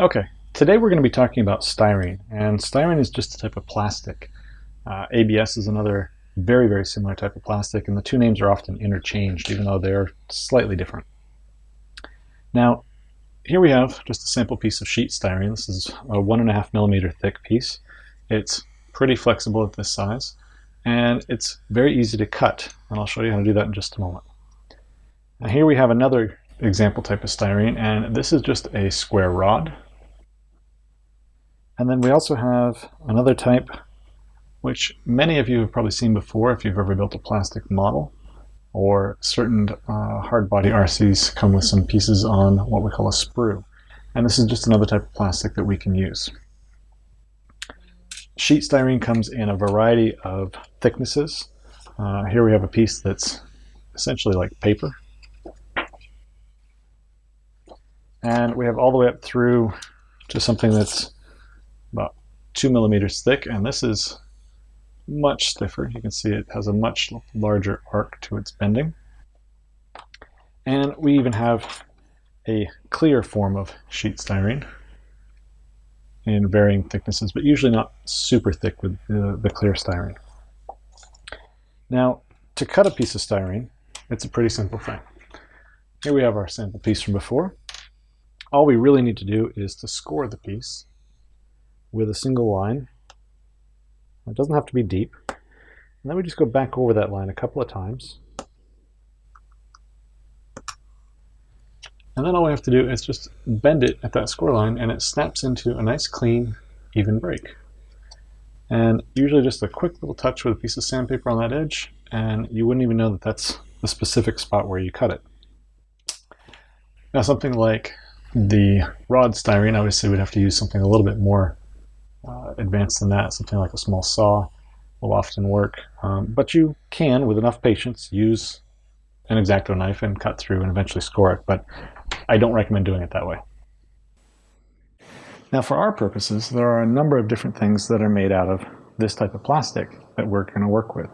Okay, today we're going to be talking about styrene, and styrene is just a type of plastic. ABS is another very similar type of plastic, and the two names are often interchanged, even though they're slightly different. Now, here we have just a sample piece of sheet styrene. This is a 1.5 millimeter thick piece. It's pretty flexible at this size, and it's very easy to cut, and I'll show you how to do that in just a moment. Now here we have another example type of styrene, and this is just a square rod. And then we also have another type, which many of you have probably seen before if you've ever built a plastic model, or certain hard body RCs come with some pieces on what we call a sprue. And this is just another type of plastic that we can use. Sheet styrene comes in a variety of thicknesses. Here we have a piece that's essentially like paper. And we have all the way up through to something that's about 2 millimeters thick, and this is much stiffer. You can see it has a much larger arc to its bending. And we even have a clear form of sheet styrene in varying thicknesses, but usually not super thick with the clear styrene. Now, to cut a piece of styrene, it's a pretty simple thing. Here we have our sample piece from before. All we really need to do is to score the piece with a single line. It doesn't have to be deep. And then we just go back over that line a couple of times. And then all we have to do is just bend it at that score line, and it snaps into a nice, clean, even break. And usually just a quick little touch with a piece of sandpaper on that edge, and you wouldn't even know that that's the specific spot where you cut it. Now, something like the rod styrene, obviously we'd have to use something a little bit more advanced than that. Something like a small saw will often work, but you can, with enough patience, use an X-Acto knife and cut through and eventually score it, but I don't recommend doing it that way. Now, for our purposes, there are a number of different things that are made out of this type of plastic that we're going to work with.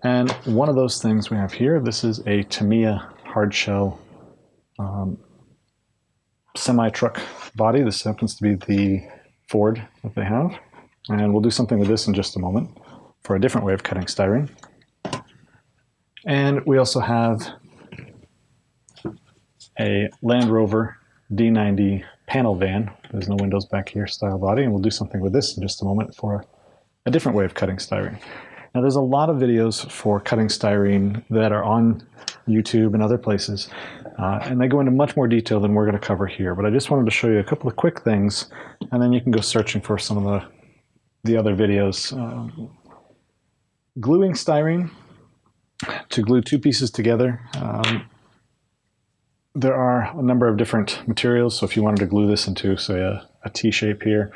And one of those things we have here, this is a Tamiya hard shell semi-truck body. This happens to be the Ford that they have, and we'll do something with this in just a moment for a different way of cutting styrene. And we also have a Land Rover D90 panel van, there's no windows back here, style body, and we'll do something with this in just a moment for a different way of cutting styrene. Now, there's a lot of videos for cutting styrene that are on YouTube and other places, and they go into much more detail than we're going to cover here, but I just wanted to show you a couple of quick things, and then you can go searching for some of the other videos. Gluing styrene, to glue two pieces together, there are a number of different materials, so if you wanted to glue this into, say, a T-shape here,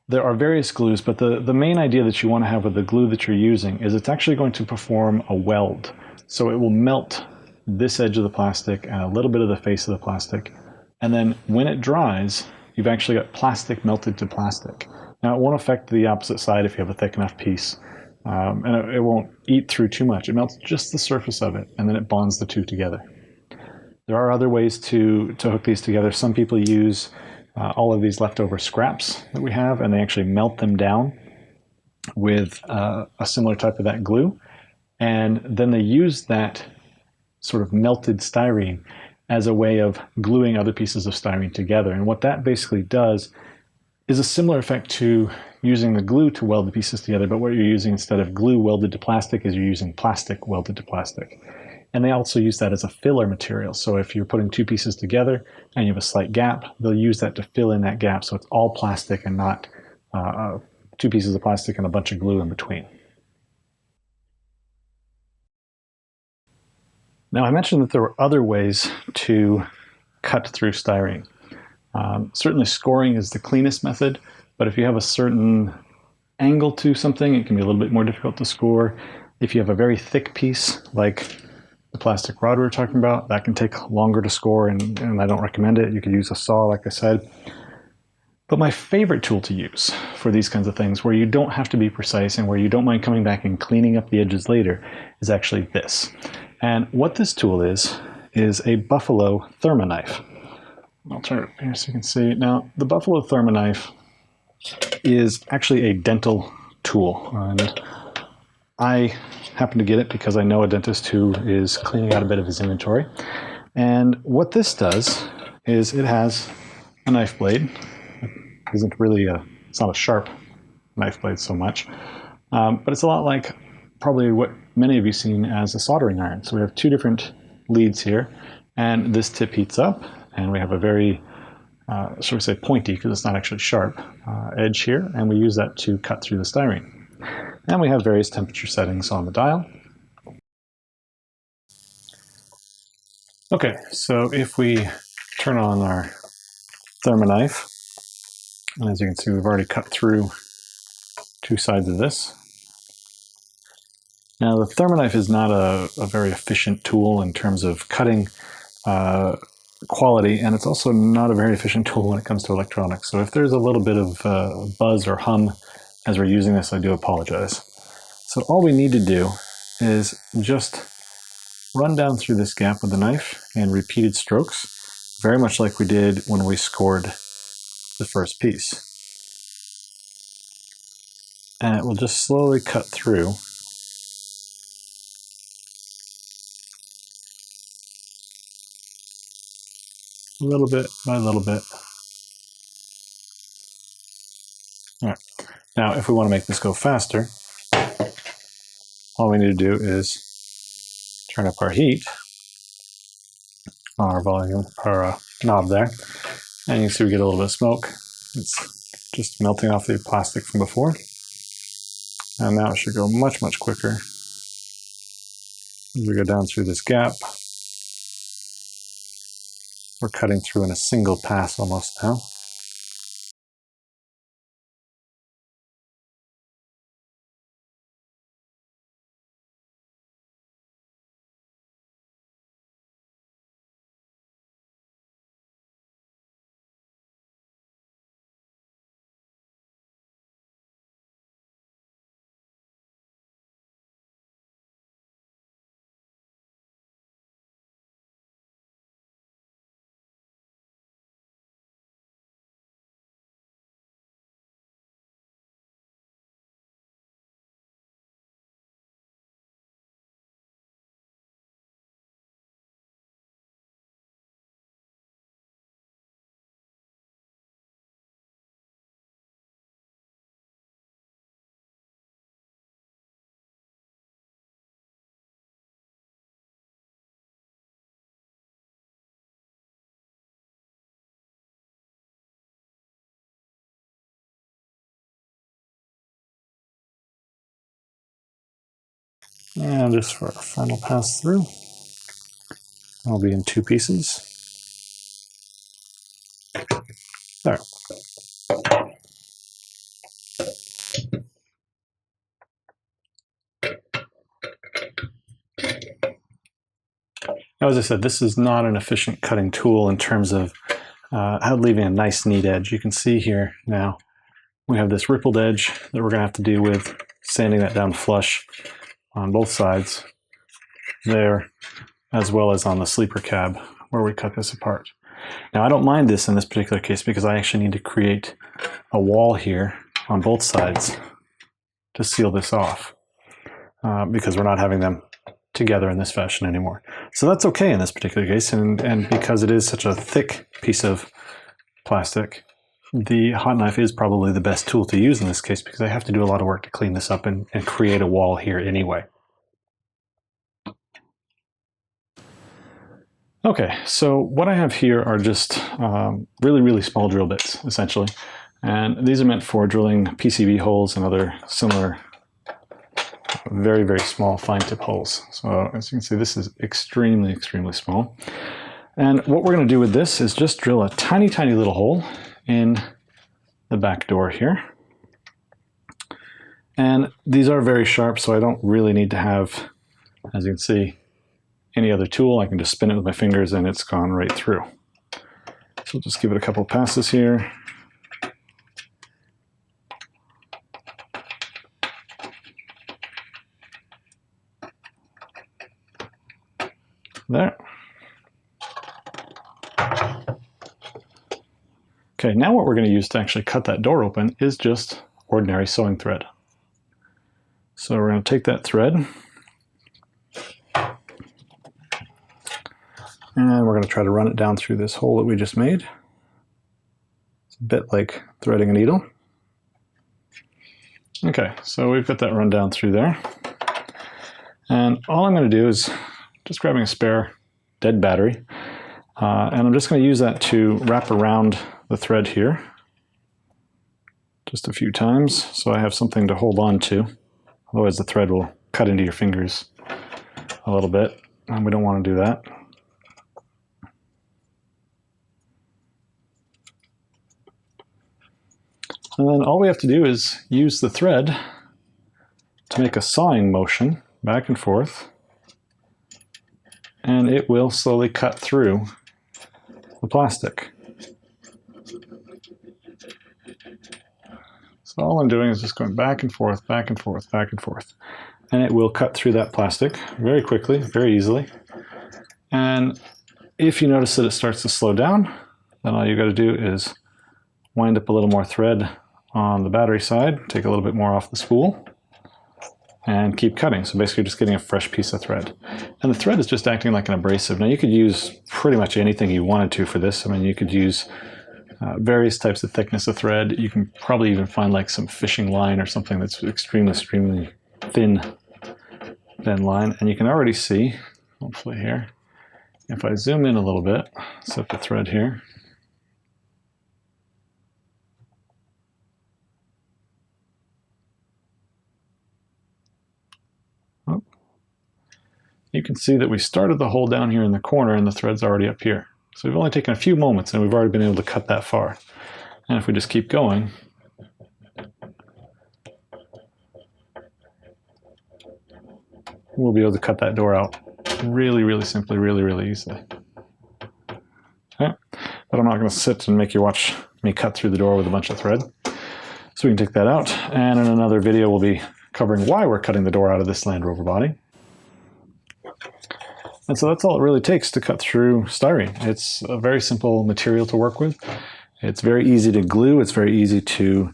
there are various glues, but the main idea that you want to have with the glue that you're using is it's actually going to perform a weld. So it will melt this edge of the plastic and a little bit of the face of the plastic. And then when it dries, you've actually got plastic melted to plastic. Now, it won't affect the opposite side if you have a thick enough piece. And it won't eat through too much. It melts just the surface of it, and then it bonds the two together. There are other ways to hook these together. Some people use all of these leftover scraps that we have, and they actually melt them down with a similar type of that glue. And then they use that sort of melted styrene as a way of gluing other pieces of styrene together. And what that basically does is a similar effect to using the glue to weld the pieces together, but what you're using instead of glue welded to plastic is you're using plastic welded to plastic. And they also use that as a filler material. So if you're putting two pieces together and you have a slight gap, they'll use that to fill in that gap, so it's all plastic and not two pieces of plastic and a bunch of glue in between. Now, I mentioned that there were other ways to cut through styrene. Certainly scoring is the cleanest method, but if you have a certain angle to something, it can be a little bit more difficult to score. If you have a very thick piece, like the plastic rod we were talking about, that can take longer to score, and I don't recommend it. You could use a saw, like I said. But my favorite tool to use for these kinds of things, where you don't have to be precise and where you don't mind coming back and cleaning up the edges later, is actually this. And what this tool is a Buffalo Therma knife. I'll turn it here so you can see. Now, the Buffalo Therma knife is actually a dental tool, and I happen to get it because I know a dentist who is cleaning out a bit of his inventory. And what this does is it has a knife blade. It isn't really it's not a sharp knife blade so much, but it's a lot like probably what many of you seen as a soldering iron. So we have two different leads here, and this tip heats up, and we have a very, shall we say, pointy, because it's not actually sharp, edge here, and we use that to cut through the styrene. And we have various temperature settings on the dial. Okay, so if we turn on our Therma knife, and as you can see, we've already cut through two sides of this. Now, the Therma knife is not a very efficient tool in terms of cutting quality, and it's also not a very efficient tool when it comes to electronics. So if there's a little bit of buzz or hum as we're using this, I do apologize. So all we need to do is just run down through this gap with the knife in repeated strokes, very much like we did when we scored the first piece. And it will just slowly cut through little bit by little bit. All right. Now, if we want to make this go faster, all we need to do is turn up our heat on our volume, our knob there, and you can see we get a little bit of smoke. It's just melting off the plastic from before. And now it should go much, much quicker as we go down through this gap. We're cutting through in a single pass almost now. And just for our final pass through, I'll be in two pieces. There. Now, as I said, this is not an efficient cutting tool in terms of leaving a nice, neat edge. You can see here now we have this rippled edge that we're going to have to deal with, sanding that down flush on both sides there, as well as on the sleeper cab where we cut this apart. Now, I don't mind this in this particular case because I actually need to create a wall here on both sides to seal this off because we're not having them together in this fashion anymore. So that's okay in this particular case, and because it is such a thick piece of plastic, the hot knife is probably the best tool to use in this case because I have to do a lot of work to clean this up and create a wall here anyway. Okay, so what I have here are just really, really small drill bits, essentially. And these are meant for drilling PCB holes and other similar very, very small fine tip holes. So as you can see, this is extremely, extremely small. And what we're going to do with this is just drill a tiny, tiny little hole in the back door here. And these are very sharp, so I don't really need to have, as you can see, any other tool. I can just spin it with my fingers and it's gone right through. So we'll just give it a couple passes here. There. Okay, now what we're going to use to actually cut that door open is just ordinary sewing thread. So we're going to take that thread and we're going to try to run it down through this hole that we just made. It's a bit like threading a needle. Okay, so we've got that run down through there. And all I'm going to do is just grabbing a spare dead battery, and I'm just going to use that to wrap around the thread here just a few times so I have something to hold on to. Otherwise the thread will cut into your fingers a little bit, and we don't want to do that. And then all we have to do is use the thread to make a sawing motion back and forth, and it will slowly cut through the plastic. So all I'm doing is just going back and forth, back and forth, back and forth. And it will cut through that plastic very quickly, very easily. And if you notice that it starts to slow down, then all you got to do is wind up a little more thread on the battery side, take a little bit more off the spool, and keep cutting. So basically just getting a fresh piece of thread. And the thread is just acting like an abrasive. Now you could use pretty much anything you wanted to for this. I mean, you could use various types of thickness of thread. You can probably even find like some fishing line or something that's extremely thin line. And you can already see, hopefully here, if I zoom in a little bit, set the thread here. You can see that we started the hole down here in the corner and the thread's already up here. So we've only taken a few moments and we've already been able to cut that far. And if we just keep going, we'll be able to cut that door out really simply, really easily. Okay. But I'm not going to sit and make you watch me cut through the door with a bunch of thread. So we can take that out, and in another video we'll be covering why we're cutting the door out of this Land Rover body. And so that's all it really takes to cut through styrene. It's a very simple material to work with. It's very easy to glue. It's very easy to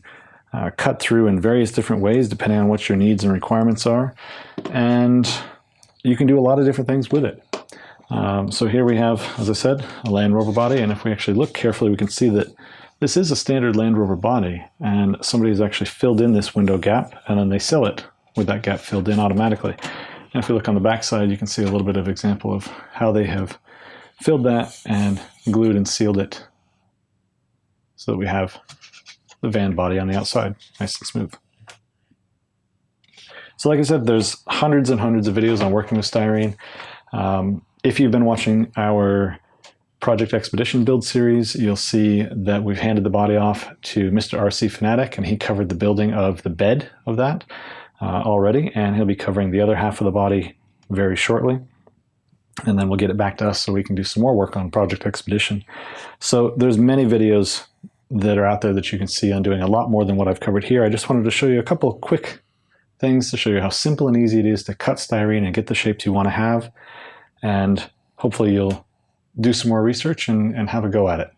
cut through in various different ways depending on what your needs and requirements are. And you can do a lot of different things with it. So here we have, as I said, a Land Rover body. And if we actually look carefully, we can see that this is a standard Land Rover body. And somebody has actually filled in this window gap, and then they sell it with that gap filled in automatically. And if we look on the back side, you can see a little bit of example of how they have filled that and glued and sealed it so that we have the van body on the outside, nice and smooth. So like I said, there's hundreds and hundreds of videos on working with styrene. If you've been watching our Project Expedition build series, you'll see that we've handed the body off to Mr. RC Fanatic, and he covered the building of the bed of that already, and he'll be covering the other half of the body very shortly. And then we'll get it back to us so we can do some more work on Project Expedition. So there's many videos that are out there that you can see on doing a lot more than what I've covered here. I just wanted to show you a couple of quick things to show you how simple and easy it is to cut styrene and get the shapes you want to have. And hopefully you'll do some more research and have a go at it.